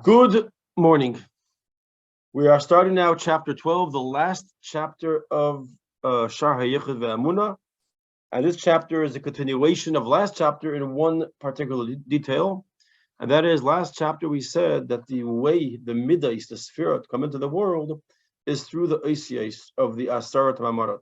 Good morning. We are starting now chapter 12, the last chapter of Shaar Hayichud Chapter. And this chapter is a continuation of last chapter in one particular detail. And that is, last chapter we said that the way the middays, the spirit, come into the world is through the oisios of the Asarat Mamarat.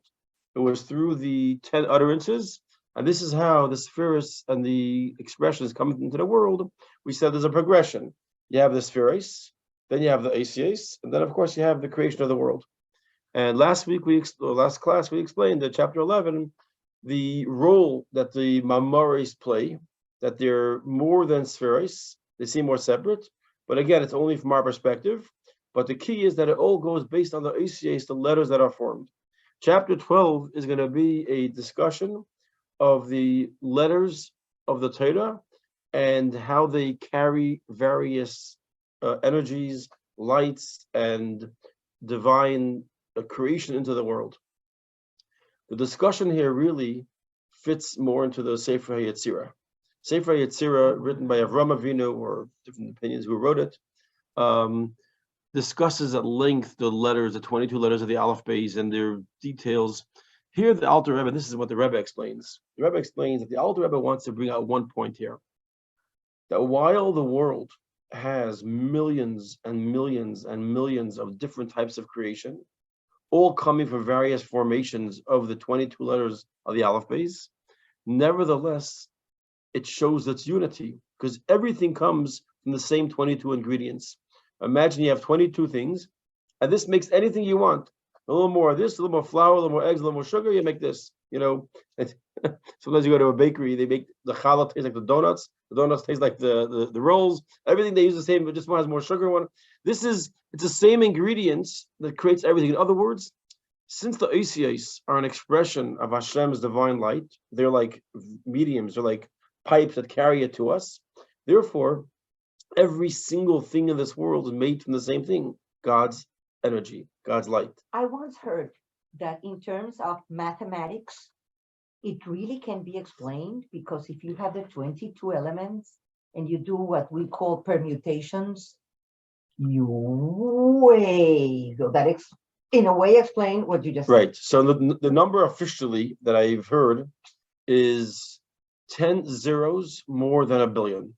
It was through the 10 utterances. And this is how the spheres and the expressions come into the world. We said there's a progression. You have the spheres, then you have the oisios, and then of course you have the creation of the world. And last class we explained that chapter 11, the role that the mamaris play, that they're more than spheres, they seem more separate, but again, it's only from our perspective. But the key is that it all goes based on the oisios, the letters that are formed. Chapter 12 is going to be a discussion of the letters of the Torah and how they carry various energies, lights, and divine creation into the world. The discussion here really fits more into the Sefer Yetzirah. Sefer Yetzirah, written by Avraham Avinu, or different opinions who wrote it, discusses at length the letters, the 22 letters of the Alef Bais and their details. Here, the Alter Rebbe, this is what the Rebbe explains. The Rebbe explains that the Alter Rebbe wants to bring out one point here. That while the world has millions and millions and millions of different types of creation, all coming from various formations of the 22 letters of the Alef Bais, nevertheless, it shows its unity, because everything comes from the same 22 ingredients. Imagine you have 22 things, and this makes anything you want. A little more of this, a little more flour, a little more eggs, a little more sugar, you make this. You know, sometimes you go to a bakery, they make the challah taste like the donuts taste like the rolls. Everything they use the same, but just one has more sugar. It's the same ingredients that creates everything. In other words, since the oisios are an expression of Hashem's divine light, they're like mediums, they're like pipes that carry it to us. Therefore, every single thing in this world is made from the same thing, God's energy, God's light. I once heard that in terms of mathematics, it really can be explained, because if you have the 22 elements and you do what we call permutations, that in a way explain what you just said. Right. So the number officially that I've heard is 10 zeros more than a billion.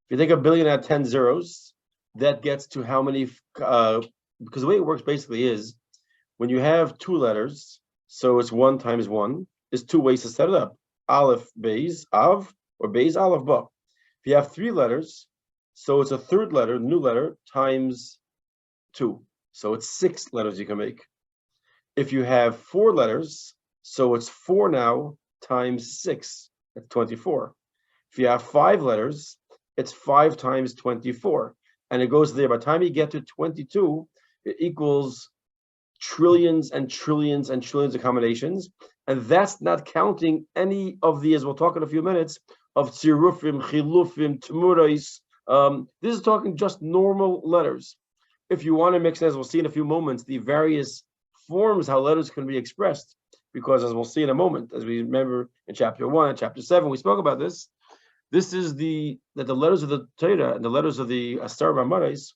If you take a billion at 10 zeros, that gets to how many, because the way it works basically is, when you have two letters, so it's 1 times 1, is 2 ways to set it up. Alef Bais, Av, or Bais, Alef, Ba. If you have 3 letters, so it's a third letter, new letter, times 2. So it's 6 letters you can make. If you have 4 letters, so it's 4 now times 6, that's 24. If you have 5 letters, it's 5 times 24. And it goes there. By the time you get to 22, it equals trillions and trillions and trillions of combinations. And that's not counting any of the, as we'll talk in a few minutes, of tzirufim, chilufim, tmurais. This is talking just normal letters. If you want to mix, as we'll see in a few moments, the various forms how letters can be expressed, because as we'll see in a moment, as we remember in chapter 1 and chapter 7, we spoke about this. This is that the letters of the Torah and the letters of the Asar Mamarais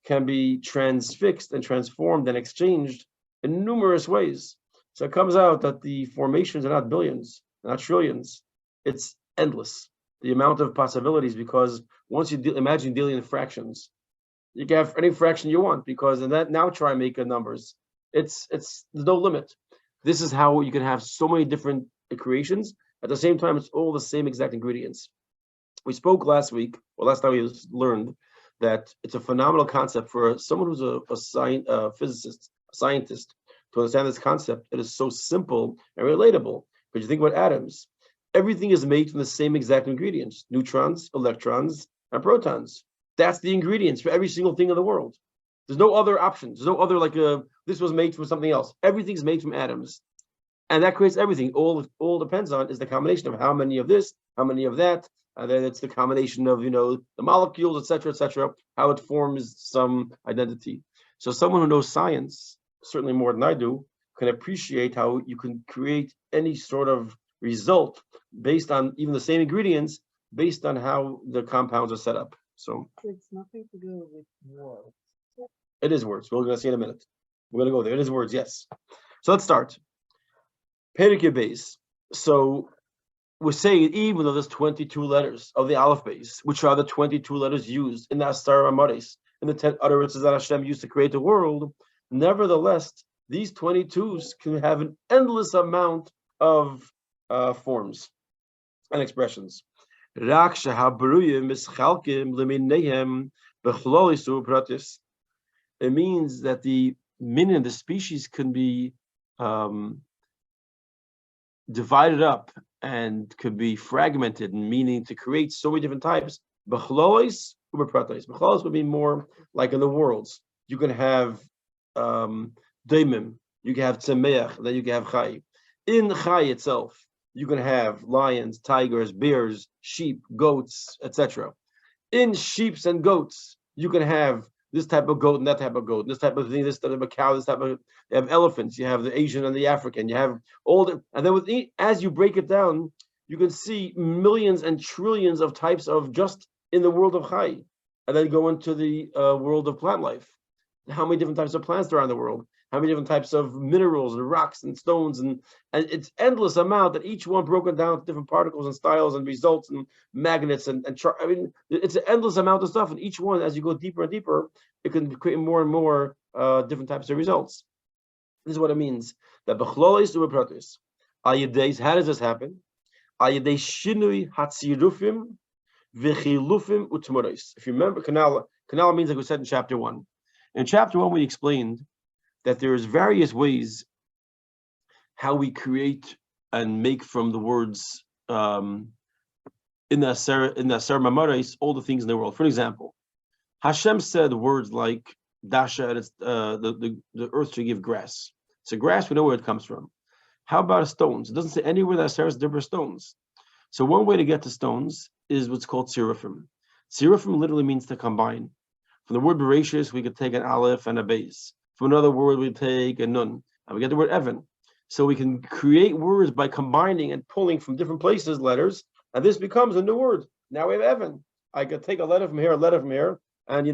can be transfixed and transformed and exchanged in numerous ways. So it comes out that the formations are not billions, not trillions. It's endless, the amount of possibilities, because once you imagine dealing in fractions, you can have any fraction you want, because in that, now try and make numbers. There's no limit. This is how you can have so many different creations. At the same time, it's all the same exact ingredients. We spoke last week, or last time we learned, that it's a phenomenal concept for someone who's a physicist, a scientist, to understand this concept. It is so simple and relatable. But you think about atoms. Everything is made from the same exact ingredients: neutrons, electrons, and protons. That's the ingredients for every single thing in the world. There's no other options. There's no other, this was made from something else. Everything's made from atoms. And that creates everything. All depends on is the combination of how many of this, how many of that, and then it's the combination of, the molecules, et cetera, how it forms some identity. So someone who knows science, certainly more than I do, can appreciate how you can create any sort of result based on even the same ingredients, based on how the compounds are set up. So it's nothing to do with words. it is words. We're going to see in a minute. We're going to go there. It is words, yes. So let's start. Perikei Bais. So we're saying even though there's 22 letters of the Alef Bais, which are the 22 letters used in the Asar Amaris, in the 10 utterances that Hashem used to create the world, nevertheless, these 22s can have an endless amount of forms and expressions. It means that the meaning of the species can be divided up and could be fragmented, meaning to create so many different types. Bechlois would be more like in the worlds. You can have daimim, you can have tzemeach, then you can have chai. In chai itself, you can have lions, tigers, bears, sheep, goats, etc. In sheeps and goats, you can have this type of goat and that type of goat, this type of thing, this type of cow, this type of. You have elephants, you have the Asian and the African, you have all the, and then as you break it down, you can see millions and trillions of types of just in the world of chai, and then go into the world of plant life. How many different types of plants there are in the world? How many different types of minerals and rocks and stones, and it's endless amount that each one broken down to different particles and styles and results and magnets and I mean, it's an endless amount of stuff, and each one, as you go deeper and deeper, it can create more and more different types of results. This is what it means. That b'chlolis u'bepratis. Ayidei, how does this happen? Ayidei shinui hatzirufim v'chilufim utmoros. If you remember, canal means, like we said in chapter 1. In chapter 1, we explained that there's various ways how we create and make from the words in the Asar Mamaris all the things in the world. For example, Hashem said words like Dasha, and it's the earth should give grass. So grass, we know where it comes from. How about stones? It doesn't say anywhere that Asar is different stones. So one way to get to stones is what's called seraphim. Seraphim literally means to combine. From the word Bereshis, we could take an Alef and a Bais. From another word, we take a Nun, and we get the word Evan. So we can create words by combining and pulling from different places letters, and this becomes a new word. Now we have Evan. I could take a letter from here, a letter from here, and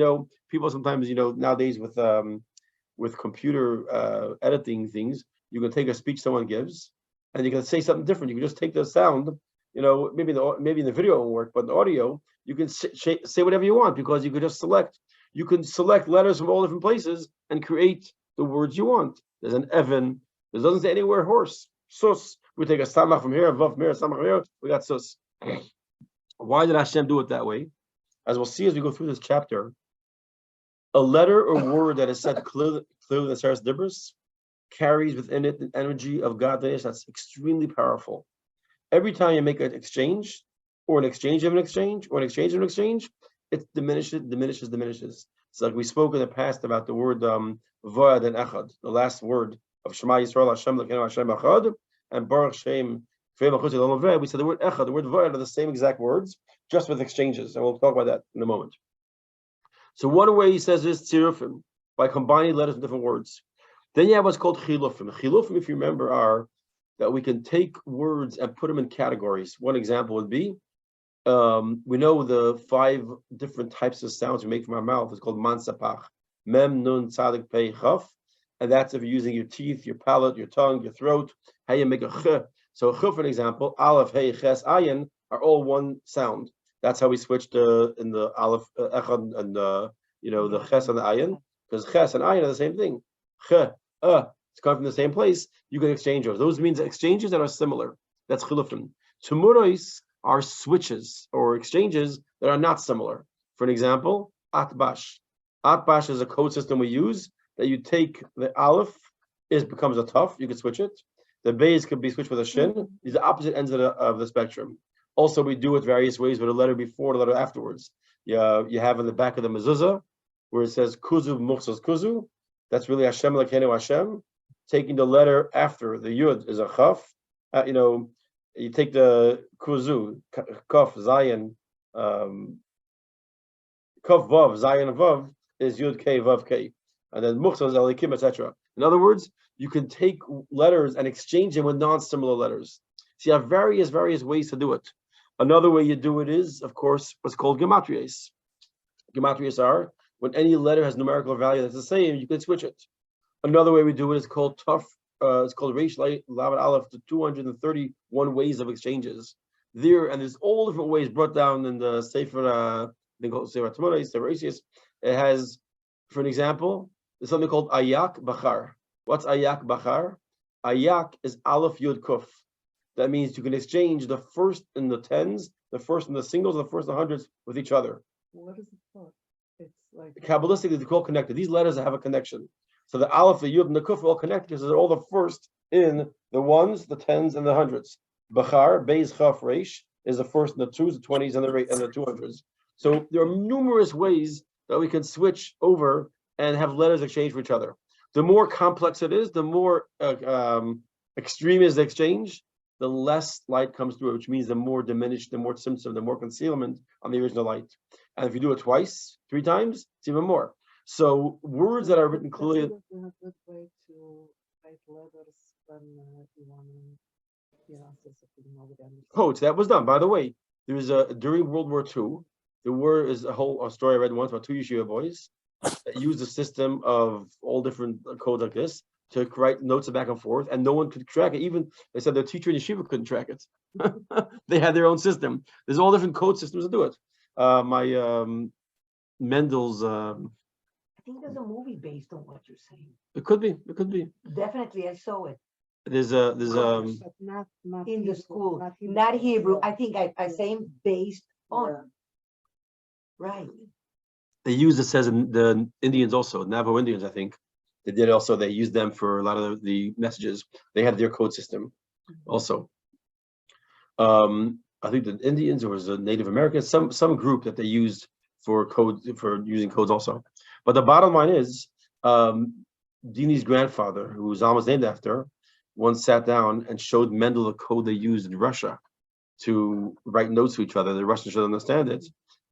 people sometimes, nowadays with computer editing things, you can take a speech someone gives, and you can say something different. You can just take the sound, maybe in the video won't work, but in the audio, you can say whatever you want, because you could just select. You can select letters from all different places and create the words you want. There's an Evan. It doesn't say anywhere horse. Sus. We take a samach from here, a vav from here, a samach from here. We got sus. Why did Hashem do it that way? As we'll see as we go through this chapter, a letter or word that is said clearly in the Seres Dibros carries within it the energy of godliness that's extremely powerful. Every time you make an exchange, or an exchange of an exchange, or an exchange of an exchange, it diminishes. So like we spoke in the past about the word Va'ad and Echad, the last word of Shema Yisrael, Hashem L'keinu Hashem Echad, and Baruch Shem, we said the word Echad, the word Va'ad are the same exact words, just with exchanges, and we'll talk about that in a moment. So one way he says is tzirufim, by combining letters with different words. Then you have what's called chilufim. Chilufim, if you remember, are that we can take words and put them in categories. One example would be, we know the 5 different types of sounds we make from our mouth is called mansapach, mem, nun, tzadik, pei, chaf, and that's if you're using your teeth, your palate, your tongue, your throat, how you make a ch. So a ch, for an example, aleph, hey, ches, ayin are all one sound. That's how we switched in the aleph, echad, and the ches and the ayin, because ches and ayin are the same thing. Ch, it's coming from the same place. You can exchange those. Those means exchanges that are similar. That's chilufim. Tumuros are switches or exchanges that are not similar. For an example, atbash. Atbash is a code system we use that you take the aleph, it becomes a tuf, you can switch it. The base could be switched with a shin. These are opposite ends of the spectrum. Also, we do it various ways with a letter before, a letter afterwards. You have in the back of the mezuzah where it says kuzu muchzas kuzu. That's really Hashem L'keinu Hashem. Taking the letter after the yud is a chaf. You take the kuzu, kaf, zayin, kaf vav, zayin vav is yud k vav k, and then muchzas elikim, etc. In other words, you can take letters and exchange them with non-similar letters. So you have various ways to do it. Another way you do it is, of course, what's called gematrias. Gematrias are, when any letter has numerical value that's the same, you can switch it. Another way we do it is called tough. It's called Reish Lamed Aleph, the 231 ways of exchanges. There's all different ways brought down in the Sefer. They call it Sefer Tmona, Sefer Isius. It has, for an example, there's something called Ayak Bachar. What's Ayak Bachar? Ayak is Aleph Yud Kuf. That means you can exchange the first in the tens, the first in the singles, the first in the hundreds with each other. What is it for? It's like Kabbalistically, they're all connected. These letters have a connection. So the Aleph, the Yud, and the Kuf are all connected because they're all the first in the ones, the tens, and the hundreds. Bachar, Beis, Chaf, Reish is the first in the twos, the 20s, and the 200s. So there are numerous ways that we can switch over and have letters exchange for each other. The more complex it is, the more extreme is the exchange, the less light comes through it, which means the more diminished, the more symptom, the more concealment on the original light. And if you do it twice, 3 times, it's even more. So words that are written clearly. That's a good way to write letters when you want to, Codes that was done. By the way, during World War II, there is a story I read once about 2 yeshiva boys that used a system of all different codes like this to write notes back and forth, and no one could track it. Even they said their teacher in yeshiva couldn't track it. They had their own system. There's all different code systems to do it. Mendel's. I think there's a movie based on what you're saying. It could be. It could be. Definitely, I saw it There's but not in the school. Hebrew. Not Hebrew. I think I say based on. Yeah. Right. they use it, says in the Indians also, Navajo Indians, I think. They did also, they used them for a lot of the messages. They had their code system also. I think the Indians, or was a Native Americans, some group that they used for code, for using codes also. But the bottom line is, Dini's grandfather, who Zalman was named after, once sat down and showed Mendel the code they used in Russia to write notes to each other. The Russians should understand it.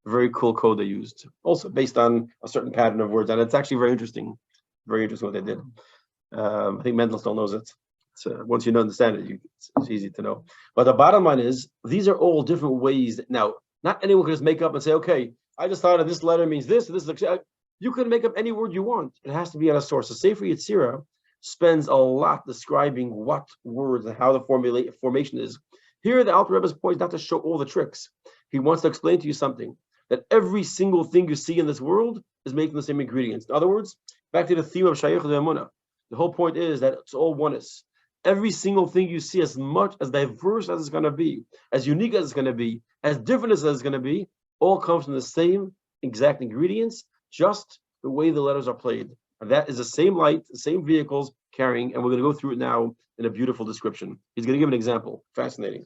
Very cool code they used, also based on a certain pattern of words, and it's actually very interesting what they did. I think Mendel still knows it. So once you understand it, it's easy to know. But the bottom line is, these are all different ways. Now, not anyone can just make up and say, okay, I decided this letter means this, this is. You can make up any word you want. It has to be at a source. The Sefer Yetzirah spends a lot describing what words and how the formation is. Here, the Alter Rebbe's point is not to show all the tricks. He wants to explain to you something, that every single thing you see in this world is made from the same ingredients. In other words, back to the theme of Shaar Hayichud Chapter, the whole point is that it's all oneness. Every single thing you see, as much as diverse as it's going to be, as unique as it's going to be, as different as it's going to be, all comes from the same exact ingredients, just the way the letters are played. And that is the same light, the same vehicles carrying, and we're going to go through it now in a beautiful description. He's going to give an example. Fascinating.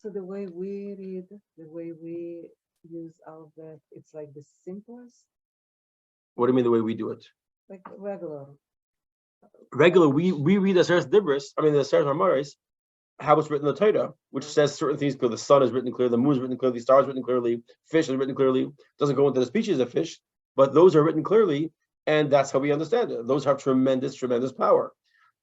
So the way we read, the way we use alphabet, it's like the simplest, What do you mean the way we do it? like regular. Regular, we read the Seres Dibris, the Seres Marmaris, how it's written in the Torah, which says certain things clear. The sun is written clearly, the moon is written clearly, the stars written clearly, fish is written clearly. Doesn't go into the species of fish, but those are written clearly, and that's how we understand it. Those have tremendous, tremendous power.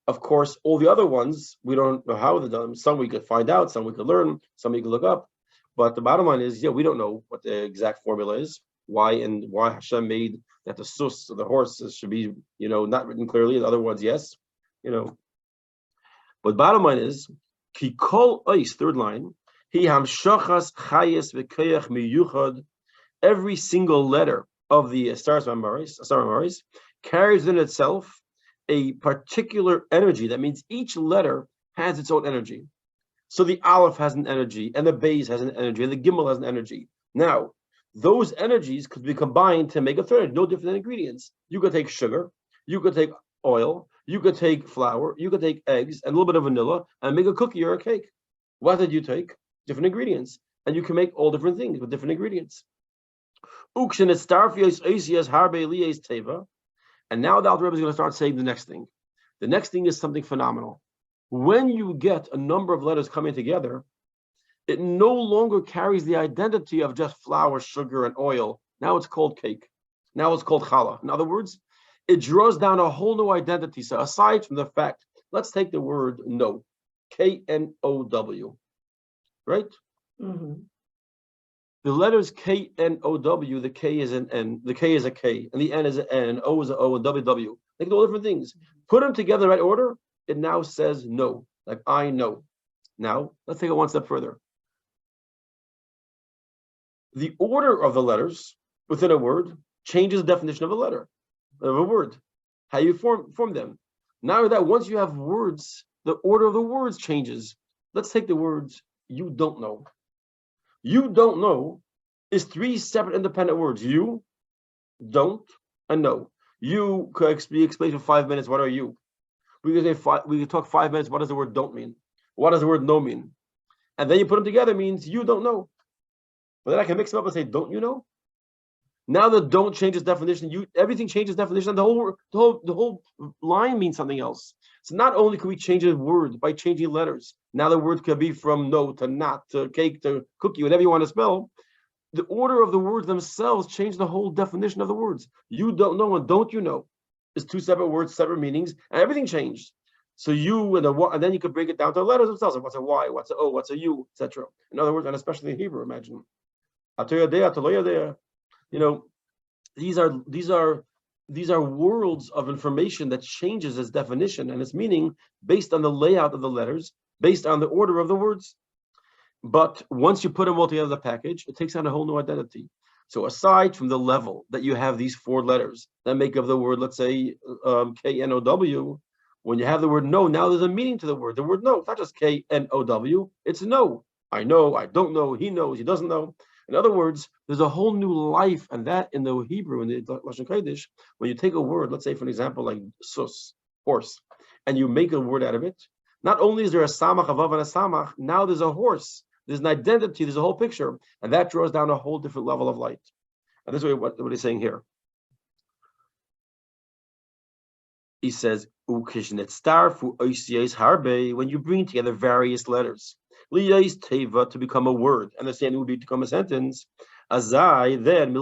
Of course, all the other ones, we don't know how they're done. Some we could find out, some we could learn, some we could look up. But the bottom line is, we don't know what the exact formula is, why Hashem made that the sus, the horses, should be, not written clearly, the other ones, yes, But bottom line is, ki kol ois, third line, hi hamshachas chayes v'koyach miyuchad, every single letter of the Stars Maris carries in itself a particular energy. That means each letter has its own energy. So the Aleph has an energy, and the Bais has an energy, and the Gimel has an energy. Now, those energies could be combined to make a third, no different than ingredients. You could take sugar, you could take oil, you could take flour, you could take eggs, and a little bit of vanilla, and make a cookie or a cake. What did you take? Different ingredients. And you can make all different things with different ingredients. And now the Alter Rebbe is going to start saying the next thing. The next thing is something phenomenal. When you get a number of letters coming together, it no longer carries the identity of just flour, sugar, and oil. Now it's called cake. Now it's called challah. In other words, it draws down a whole new identity. So aside from the fact, let's take the word know, K-N-O-W, right? Mm-hmm. The letters K, N, O, W, the K is an N, the K is a K, and the N is an N, and O is an O, and W, W. They can do all different things. Put them together in the right order, it now says no, like I know. Now, let's take it one step further. The order of the letters within a word changes the definition of a letter, of a word, how you form them. Now that once you have words, the order of the words changes. Let's take the words you don't know. You don't know is three separate independent words. You, don't, and know. You could be explained for 5 minutes. What are you? We could talk 5 minutes. What does the word don't mean? What does the word no mean? And then you put them together means you don't know. But then I can mix them up and say, don't you know? Now the don't changes definition. Everything changes definition. The whole line means something else. So not only can we change a word by changing letters. Now the word could be from no to not to cake to cookie, whatever you want to spell. The order of the words themselves change the whole definition of the words. You don't know and don't you know is two separate words, separate meanings, and everything changed. So you and then you could break it down to the letters themselves. What's a Y? What's a O? What's a U? Etc. In other words, and especially in Hebrew, imagine. These are worlds of information that changes its definition and its meaning based on the layout of the letters, based on the order of the words. But once you put them all together in the package, it takes on a whole new identity. So aside from the level that you have these four letters that make up the word, let's say K-N-O-W, when you have the word no, now there's a meaning to the word. The word no, it's not just K-N-O-W, it's no. I know, I don't know, he knows, he doesn't know. In other words, there's a whole new life, and that in the Hebrew, in the Lashon Kodesh, when you take a word, let's say for an example like sus, horse, and you make a word out of it, not only is there a samach, a vav, and a samach, now there's a horse, there's an identity, there's a whole picture, and that draws down a whole different level of light. And this is what he's saying here. He says, when you bring together various letters, to become a word, and the same would be to become a sentence. Then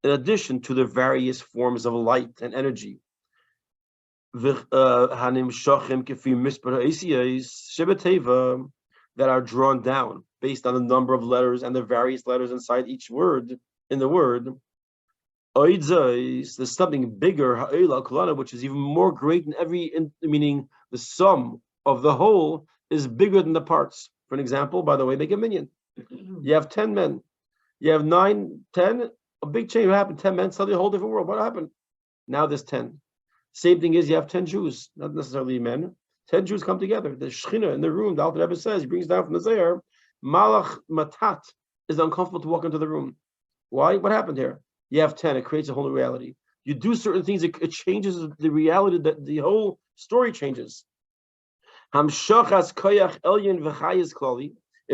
in addition to the various forms of light and energy, that are drawn down based on the number of letters and the various letters inside each word in the word, there's something bigger, which is even more great in meaning the sum of the whole is bigger than the parts. For an example, by the way, make a minyan. You have 10 men. You have 9, 10, a big change. What happened? 10 men, suddenly a whole different world. What happened? Now there's 10. Same thing is you have 10 Jews, not necessarily men. 10 Jews come together. The Shechina in the room, the Alter Rebbe says, he brings down from the Zohar, Malach Matat is uncomfortable to walk into the room. Why? What happened here? You have 10, it creates a whole new reality. You do certain things, it changes the reality, that the whole story changes. It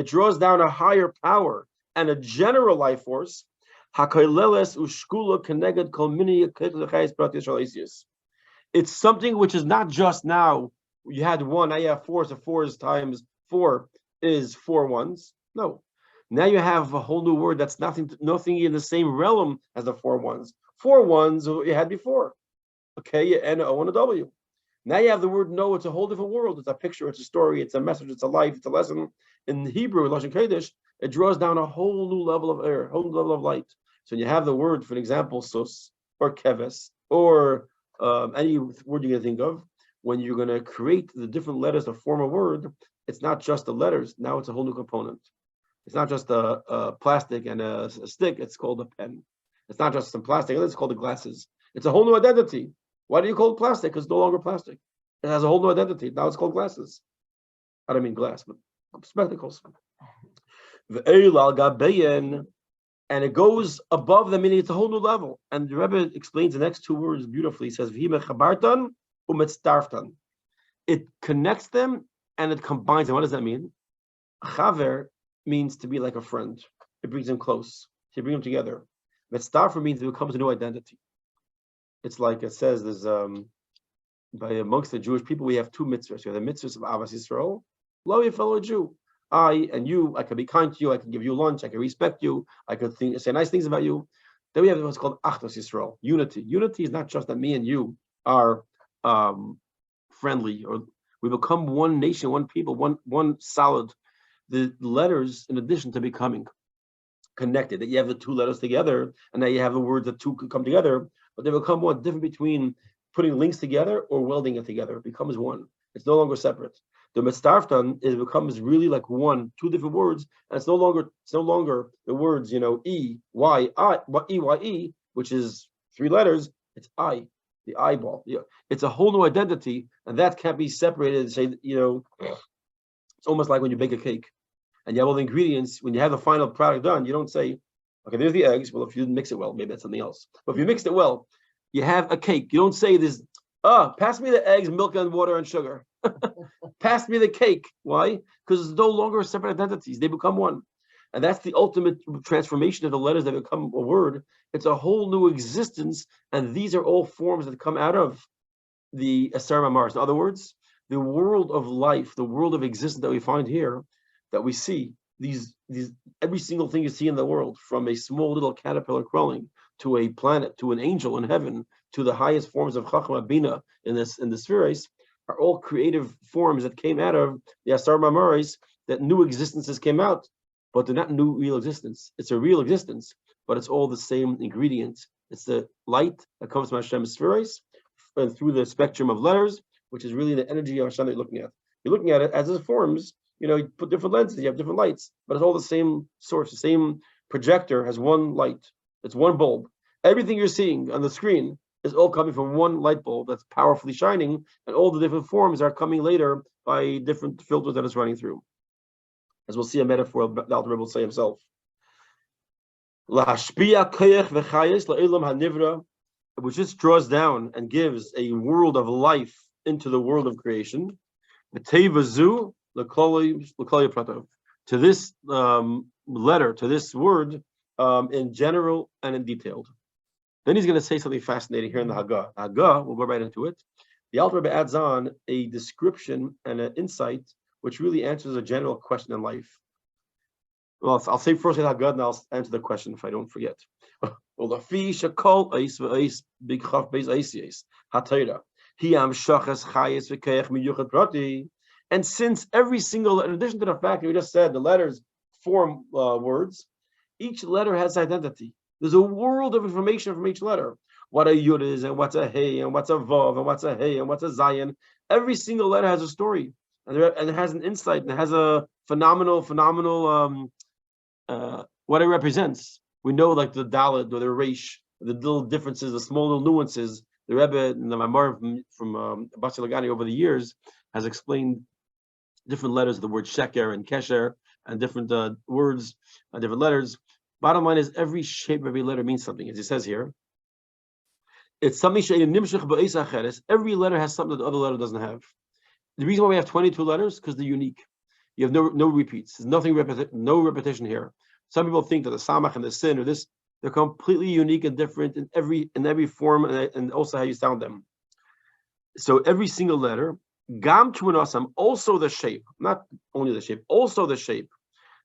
draws down a higher power and a general life force. It's something which is not just now. You had 1, now you have 4, so 4 is times 4 is 4 ones. No. Now you have a whole new word that's nothing in the same realm as the 4 ones. 4 ones you had before. Okay, N, O, and a W. Now you have the word no, it's a whole different world. It's a picture, it's a story, it's a message, it's a life, it's a lesson. In Hebrew, Lashon Kodesh, it draws down a whole new level of air, a whole new level of light. So when you have the word, for example, sus, or keves, or any word you're going to think of, when you're going to create the different letters to form a word, it's not just the letters, now it's a whole new component. It's not just a plastic and a stick, it's called a pen. It's not just some plastic, it's called the glasses. It's a whole new identity. Why do you call it plastic? Because it's no longer plastic. It has a whole new identity. Now it's called glasses. I don't mean glass, but spectacles. And it goes above the meaning. It's a whole new level. And the Rebbe explains the next 2 words beautifully. He says, it connects them and it combines them. What does that mean? Chaver means to be like a friend. It brings them close. You bring them together. Metzdarfer means it becomes a new identity. It's like it says, there's by amongst the Jewish people, we have 2 mitzvahs. You have the mitzvahs of Avas Yisrael, love your fellow Jew. I and you, I can be kind to you, I can give you lunch, I can respect you, I can say nice things about you. Then we have what's called Achdos Yisrael, unity. Unity is not just that me and you are friendly, or we become one nation, one people, one solid. the letters, in addition to becoming connected, that you have the two letters together, and now you have the words that two could come together, but they become one different between putting links together or welding it together. It becomes one. It's no longer separate. The mitzdarftan, it becomes really like one, two different words, and it's no longer the words, E, Y, I, E, Y, E, which is three letters. It's I, the eyeball. Yeah, it's a whole new identity, and that can't be separated and say, it's almost like when you bake a cake and you have all the ingredients. When you have the final product done, you don't say, okay, there's the eggs. Well, if you didn't mix it well, maybe that's something else. But if you mixed it well, you have a cake. You don't say this, pass me the eggs, milk, and water, and sugar. Pass me the cake. Why? Because it's no longer separate identities. They become one. And that's the ultimate transformation of the letters that become a word. It's a whole new existence. And these are all forms that come out of the Asar Mamaris. In other words, the world of life, the world of existence that we find here, that we see, these every single thing you see in the world, from a small little caterpillar crawling to a planet, to an angel in heaven, to the highest forms of Chachma Bina in the spheres, are all creative forms that came out of the Asar Mamaris, that new existences came out, but they're not new real existence. It's a real existence, but it's all the same ingredient. It's the light that comes from Hashem's spheres and through the spectrum of letters, which is really the energy of Hashem that you're looking at. You're looking at it as it forms. You put different lenses, you have different lights, but it's all the same source. The same projector has one light. It's one bulb. Everything you're seeing on the screen is all coming from one light bulb that's powerfully shining, and all the different forms are coming later by different filters that it's running through. As we'll see a metaphor the Alter Rebbe will say himself. Which just draws down and gives a world of life into the world of creation. To this letter, to this word, in general and in detailed. Then he's going to say something fascinating here in the Haggah. Haggah, we'll go right into it. The Alter Rebbe adds on a description and an insight which really answers a general question in life. Well, I'll say first the Haggah, and I'll answer the question if I don't forget. Well, the fish a call ice big chaf base ice hatayra. He am shachas chayes v'keich miyuchat prati. And since every single, in addition to the fact that we just said the letters form words, each letter has identity. There's a world of information from each letter. What a yud is, and what's a hey, and what's a vav, and what's a hey, and what's a zayin. Every single letter has a story, and it has an insight, and it has a phenomenal what it represents. We know, like the Dalet or the Reish, the little differences, the small little nuances. The Rebbe and the Mamar from Basi Lagani over the years has explained different letters, the word sheker and kesher, and different words, different letters. Bottom line is, every shape of every letter means something, as he says here. It's something. Every letter has something that the other letter doesn't have. The reason why we have 22 letters, because they're unique. You have no repeats. There's no repetition here. Some people think that the samach and the sin or this, they're completely unique and different in every form and also how you sound them. So every single letter, gam tuanasam, also the shape, not only the shape, also the shape.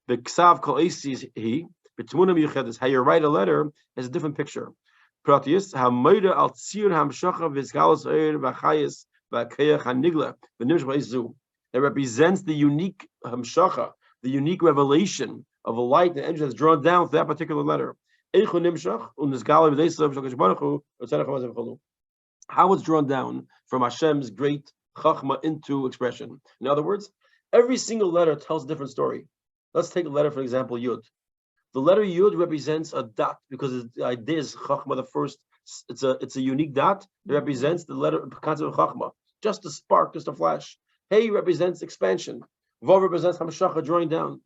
The ksav kol esis he, betmunam yuchedus, how you write a letter has a different picture. Pratius hamoida al tzir hamshacha v'izgalos oir v'chayis v'kayach hanigla v'nimsh v'izzu. It represents the unique hamshacha, the unique revelation of a light and energy that's drawn down to that particular letter. How it's drawn down from Hashem's great chachma into expression. In other words, every single letter tells a different story. Let's take a letter, for example, Yud. The letter Yud represents a dot because the idea is chachma. The first, it's a unique dot. It represents the letter concept of chachma, just a spark, just a flash. Hey represents expansion. Vav represents hamshacha, drawing down.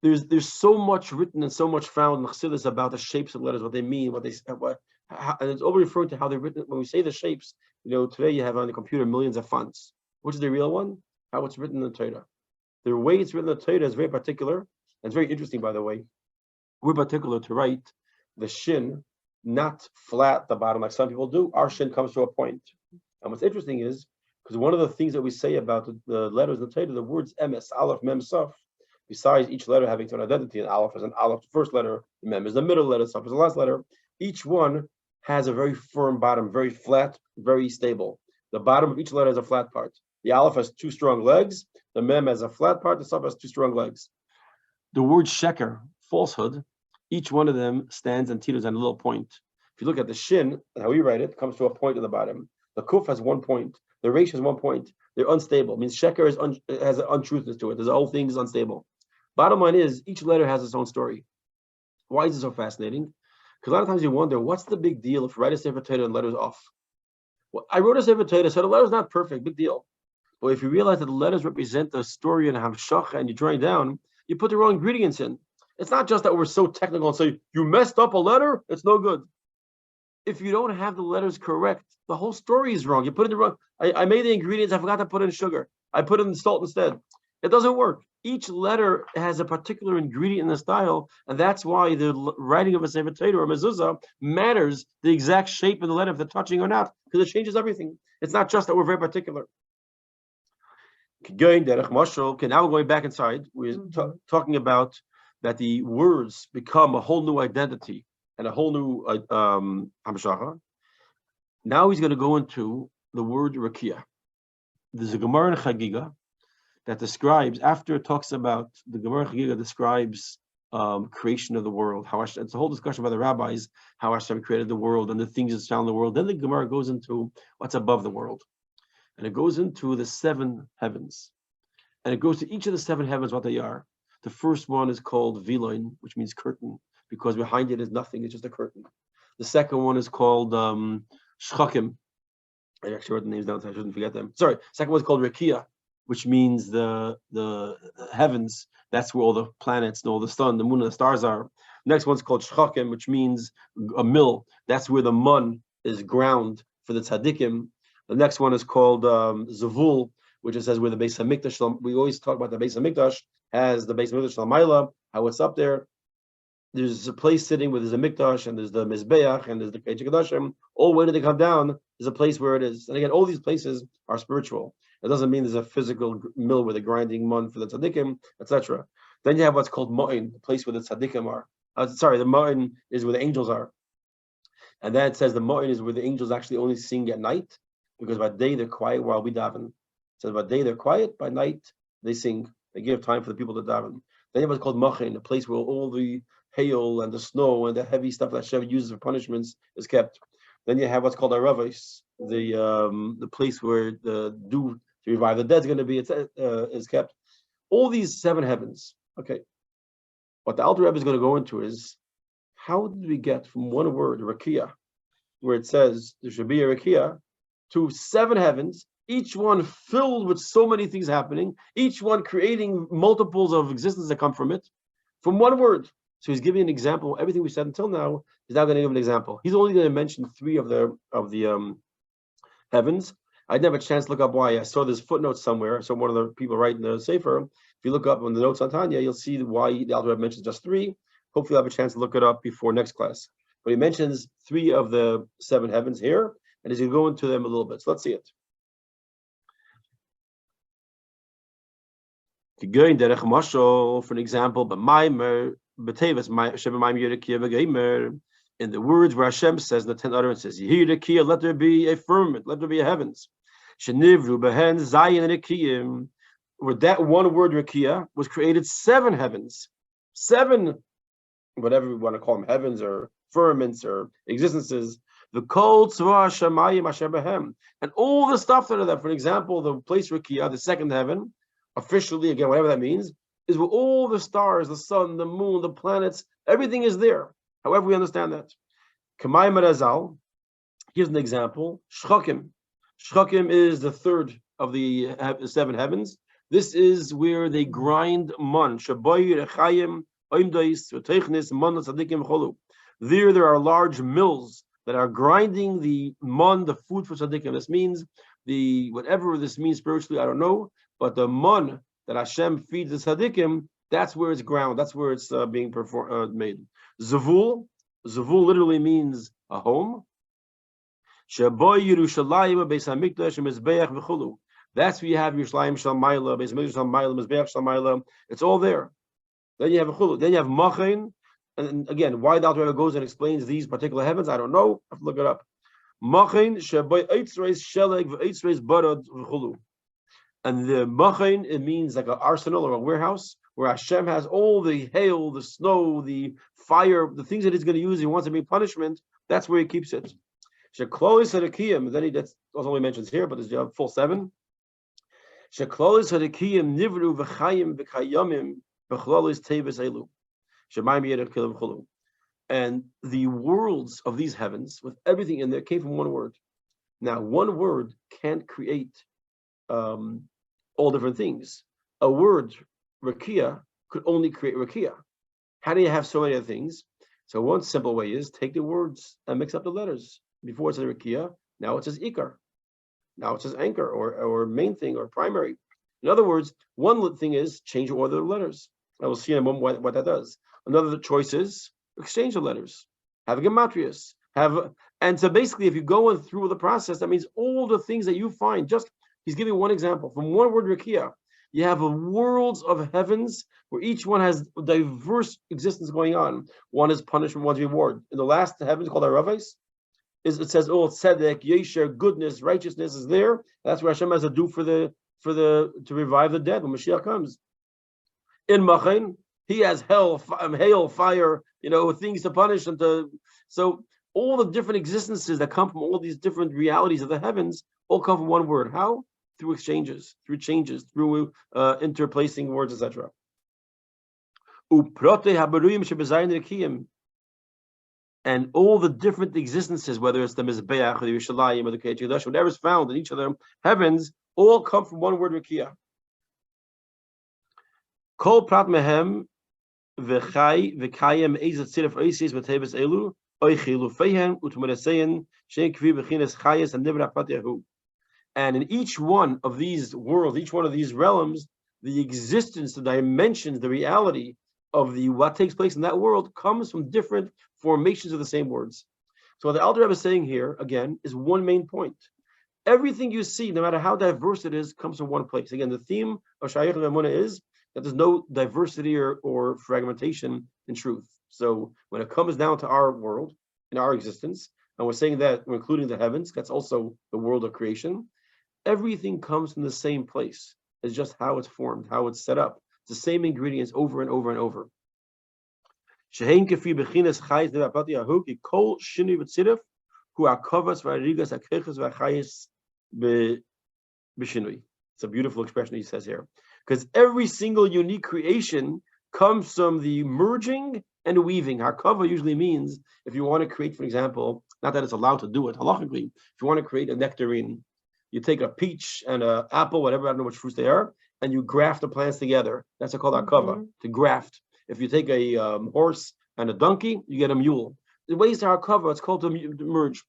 There's so much written and so much found in Chassidus about the shapes of letters, what they mean, and it's all referring to how they're written. When we say the shapes, today you have on the computer millions of fonts. Which is the real one? How it's written in the Torah. The way it's written in the Torah is very particular, and it's very interesting, by the way. We're particular to write the shin not flat at the bottom like some people do. Our shin comes to a point. And what's interesting is, because one of the things that we say about the letters in the Torah, the words emes, aleph, mem, saf, besides each letter having its own identity, and aleph is an aleph, the first letter, mem is the middle letter, saf is the last letter. Each one has a very firm bottom, very flat, very stable. The bottom of each letter has a flat part. The Aleph has two strong legs. The Mem has a flat part. The Saf has two strong legs. The word sheker, falsehood, each one of them stands and teeters on a little point. If you look at the Shin, how we write it, comes to a point at the bottom. The Kuf has 1 point. The Reish has 1 point. They're unstable. It means sheker has an untruthness to it. The whole thing is unstable. Bottom line is, each letter has its own story. Why is it so fascinating? Because a lot of times you wonder, what's the big deal if you write a Sefer Torah and letters off? Well, I wrote a Sefer Torah, so the letter's not perfect, big deal. But if you realize that the letters represent the story and hamshacha, and you're drawing down, you put the wrong ingredients in. It's not just that we're so technical and say, you messed up a letter, it's no good. If you don't have the letters correct, the whole story is wrong. You put in the wrong, I made the ingredients, I forgot to put in sugar. I put in salt instead. It doesn't work. Each letter has a particular ingredient in the style, and that's why the writing of a Sefer Torah or mezuzah matters the exact shape of the letter, if they're touching or not, because it changes everything. It's not just that we're very particular. Okay, now we're going back inside. We're talking about that the words become a whole new identity and a whole new hamshacha. Now he's going to go into the word rakia. There's a Gemara in Chagiga that describes, after it talks about, the Gemara Chagiga describes creation of the world, how Hashem, it's a whole discussion by the rabbis, how Hashem created the world and the things that's found in the world. Then the Gemara goes into what's above the world. And it goes into the 7 heavens. And it goes to each of the 7 heavens, what they are. The first one is called Viloin, which means curtain, because behind it is nothing, it's just a curtain. The second one is called Shchakim. I actually wrote the names down so I shouldn't forget them. Sorry, second one is called Rekia, which means the heavens. That's where all the planets and all the sun, the moon, and the stars are. Next one's called Shchakim, which means a mill. That's where the mun is ground for the tzaddikim. The next one is called Zavul, which it says where the Beis HaMikdash. We always talk about the Beis HaMikdash as the Beis HaMikdash Lamayla, how it's up there. There's a place sitting where there's a Mikdash and there's the Mizbeach and there's the Kei Kadashim. All when they come down, there's a place where it is. And again, all these places are spiritual. It doesn't mean there's a physical mill where they're grinding mun for the tzaddikim, etc. Then you have what's called Ma'in, the place where the tzaddikim are. The Ma'in is where the angels are. And then it says the Ma'in is where the angels actually only sing at night, because by day they're quiet while we daven. So by day they're quiet, by night they sing. They give time for the people to daven. Then you have what's called Machin, a place where all the hail and the snow and the heavy stuff that Hashem uses for punishments is kept. Then you have what's called Aravis, the place where the dew to revive the dead is going to be is kept. All these 7 heavens. Okay. What the Alter Rebbe is going to go into is, how did we get from one word, Rakia, where it says there should be a Rakia, to 7 heavens, each one filled with so many things happening, each one creating multiples of existence that come from it, from one word. So he's giving an example. Everything we said until now is now going to give an example. He's only going to mention 3 of the heavens. I didn't have a chance to look up why. I saw this footnote somewhere. So one of the people writing the Sefer, if you look up on the notes on Tanya, you'll see why the Alter Rebbe mentions just 3. Hopefully I'll have a chance to look it up before next class. But he mentions 3 of the 7 heavens here, and he's going to go into them a little bit. So let's see it. For an example, but in the words where Hashem says in the 10 utterances, let there be a firmament, let there be a heavens. Where that one word Rakia was created 7 heavens, 7, whatever we want to call them, heavens or firmaments or existences. The kol tzva shamayim asher behem, and all the stuff that are there. For example, the place Rakia, the 2nd heaven, officially, again, whatever that means, is where all the stars, the sun, the moon, the planets, everything is there. However we understand that. Kamay Marazal gives an example. Shchakim. Shchakim is the 3rd of the 7 heavens. This is where they grind mun. There are large mills that are grinding the mun, the food for tzaddikim. This means whatever this means spiritually, I don't know, but the mun that Hashem feeds the tzaddikim, that's where it's ground, that's where it's being made. Zavul literally means a home. That's where you have Yerushalayim Shel Maila, Beis Hamikdash Shel Maila, Mizbeach Shel Maila. It's all there. Then you have a chulu. Then you have Machin. And again, why the Alter Rebbe goes and explains these particular heavens, I don't know. I have to look it up. Machin Shebay Eitzreis Sheleg VeEitzreis Barad v'chulu. And the Mequon, it means like an arsenal or a warehouse where Hashem has all the hail, the snow, the fire, the things that he's going to use. He wants to be punishment. That's where he keeps it. Sheklois hadikiyim. Then that's also only mentions here, but there's a full 7. Sheklois hadikiyim nivru v'chayim v'kayamim v'chlolis tevis elu. Shemayim yedek kilim chulu. And the worlds of these heavens, with everything in there, came from one word. Now, one word can't create all different things. A word, rakia, could only create rakia. How do you have so many other things? So one simple way is take the words and mix up the letters. Before it says rakia, now it says ikar. Now it says anchor or main thing or primary. In other words, one thing is change the order of the letters. I will see in a moment what that does. Another choice is exchange the letters. Have a gematrias. And so basically, if you go through the process, that means all the things that you find. He's giving one example from one word rakia. You have a worlds of heavens where each one has diverse existence going on. One is punishment, one's reward. In the last heavens called Alef Bais, it says all tzedek, yesher, goodness, righteousness is there. That's where Hashem has to do to revive the dead when Mashiach comes. In Mequon, he has hail, fire, things to punish and to. So all the different existences that come from all these different realities of the heavens all come from one word. How? Through exchanges, through changes, through interplacing words, etc. And all the different existences, whether it's the Mizbeach or the Yerushalayim or the Kei Kodesh, whatever is found in each of the heavens, all come from one word, Rakia. Kol prat mehem v'chai v'kayem ezet tzirif oisis v'teves elu oichilu feihen utmaraseyen shein kvi b'chines chayes and nivra pat yahu. And in each one of these worlds, each one of these realms, the existence, the dimensions, the reality of what takes place in that world comes from different formations of the same words. So what the Alter Rebbe is saying here, again, is one main point. Everything you see, no matter how diverse it is, comes from one place. Again, the theme of Shaar Hayichud Chapter is that there's no diversity or fragmentation in truth. So when it comes down to our world, in our existence, and we're saying that we're including the heavens, that's also the world of creation, everything comes from the same place. It's just how it's formed, how it's set up. It's the same ingredients over and over and over. It's a beautiful expression he says here. Because every single unique creation comes from the merging and weaving. Hakava usually means if you want to create, for example, not that it's allowed to do it, halachically, if you want to create a nectarine, you take a peach and an apple, whatever, I don't know which fruits they are, and you graft the plants together. That's called hakava, to graft. If you take a horse and a donkey, you get a mule. The ways to hakava, it's called to merge.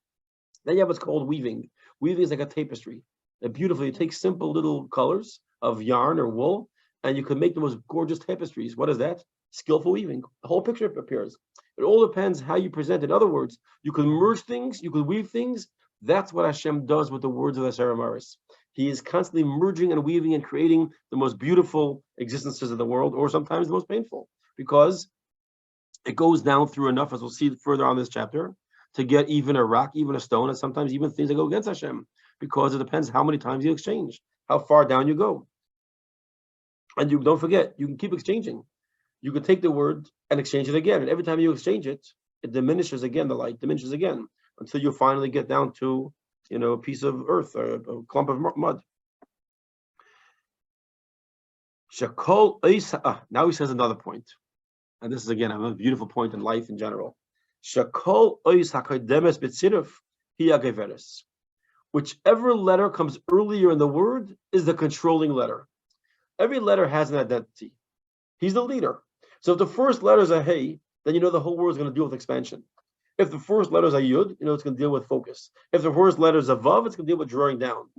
Then you have what's called weaving. Weaving is like a tapestry. And beautifully, you take simple little colors of yarn or wool, and you can make the most gorgeous tapestries. What is that? Skillful weaving. The whole picture appears. It all depends how you present. In other words, you can merge things, you can weave things. That's what Hashem does with the words of the Asher Amaris. He is constantly merging and weaving and creating the most beautiful existences of the world, or sometimes the most painful, because it goes down through enough, as we'll see further on this chapter, to get even a rock, even a stone, and sometimes even things that go against Hashem, because it depends how many times you exchange, how far down you go. And you don't forget, you can keep exchanging. You can take the word and exchange it again, and every time you exchange it, it diminishes again, the light diminishes again, until you finally get down to, a piece of earth or a clump of mud. Now he says another point. And this is, again, a beautiful point in life in general. Whichever letter comes earlier in the word is the controlling letter. Every letter has an identity. He's the leader. So if the first letter is a hey, then the whole world is going to deal with expansion. If the first letter is a yud, it's going to deal with focus. If the first letter is a vav, it's going to deal with drawing down.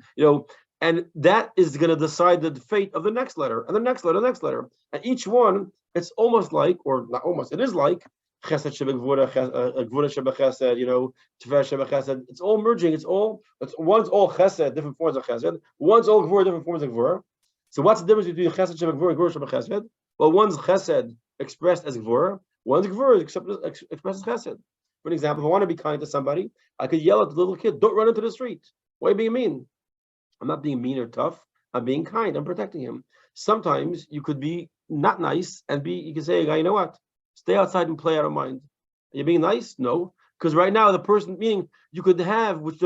And that is going to decide the fate of the next letter, and the next letter, the next letter. And each one, it's almost like, or not almost, it is like chesed shebegvura, gvura shebechesed, tifer shebechesed. It's all merging. One's all chesed, different forms of chesed. One's all gvura, different forms of gvura. So what's the difference between chesed shebegvura and gvura shebechesed? Well, one's chesed expressed as gvura, one's gvura expressed as chesed. For an example, if I want to be kind to somebody, I could yell at the little kid, "Don't run into the street." Why are you being mean? I'm not being mean or tough. I'm being kind. I'm protecting him. Sometimes you could be not nice and you can say, you know what? Stay outside and play out of mind. Are you being nice? No. Because right now the person, meaning you could have, what's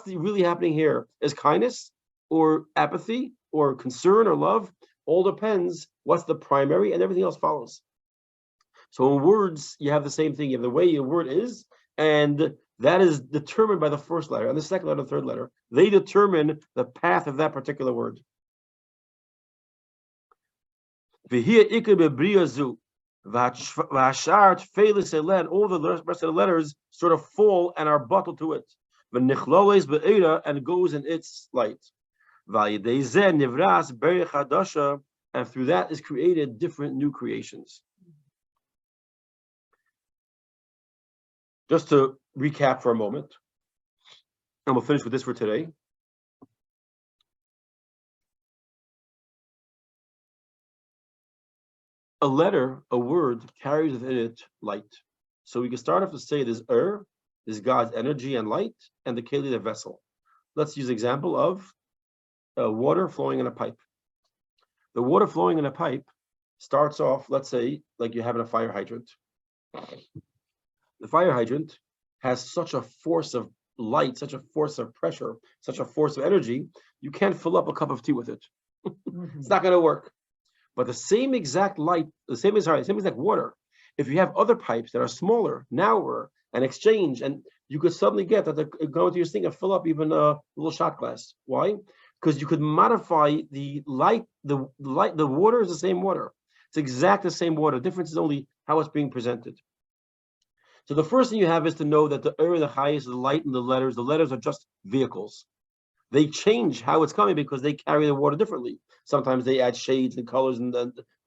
really happening here? Is kindness or apathy or concern or love? All depends what's the primary, and everything else follows. So in words, you have the same thing. You have the way your word is, and that is determined by the first letter and the second letter, the third letter. They determine the path of that particular word. All the rest of the letters sort of fall and are bottled to it. And goes in its light. And through that is created different new creations. Just to recap for a moment, and we'll finish with this for today. A letter, a word, carries within it light. So we can start off to say there's God's energy and light, and the keli, the vessel. Let's use an example of water flowing in a pipe. The water flowing in a pipe starts off, let's say, like you're having a fire hydrant. The fire hydrant has such a force of light, such a force of pressure, such a force of energy, you can't fill up a cup of tea with it. It's not going to work. But the same exact light, the same exact water, if you have other pipes that are smaller, narrower, and exchange, and you could suddenly get that they go into your sink and fill up even a little shot glass. Why? Because you could modify the light. The water is the same water. It's exact the same water. The difference is only how it's being presented. So the first thing you have is to know that the and the highest, the light, and the letters are just vehicles. They change how it's coming because they carry the water differently. Sometimes they add shades and colors,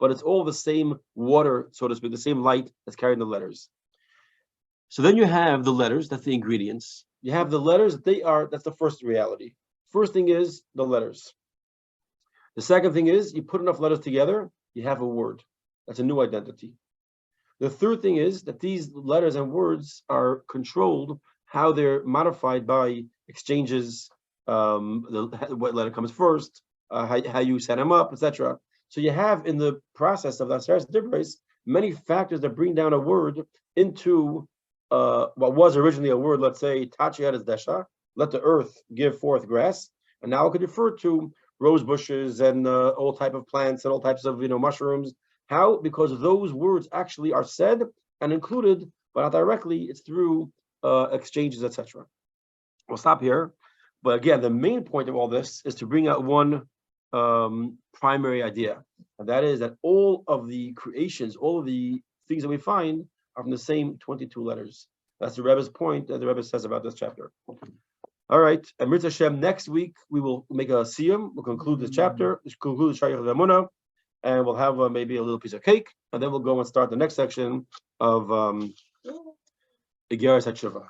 but it's all the same water, so to speak, the same light that's carrying the letters. So then you have the letters, that's the ingredients. You have the letters, that's the first reality. First thing is the letters. The second thing is you put enough letters together, you have a word. That's a new identity. The third thing is that these letters and words are controlled, how they're modified by exchanges, what letter comes first, how you set them up, etc. So you have in the process of that Dibros many factors that bring down a word into what was originally a word. Let's say Tanya is desha, let the earth give forth grass, and now it could refer to rose bushes and all type of plants and all types of mushrooms. How? Because those words actually are said and included, but not directly. It's through exchanges, etc. We'll stop here. But again, the main point of all this is to bring out one primary idea, and that is that all of the creations, all of the things that we find are from the same 22 letters. That's the Rebbe's point that the Rebbe says about this chapter. All right, and Mirza Hashem, next week we will make a siyum. We'll conclude this chapter, conclude the Shaar Hayichud Chapter, and we'll have maybe a little piece of cake, and then we'll go and start the next section of Igeres HaTshuva.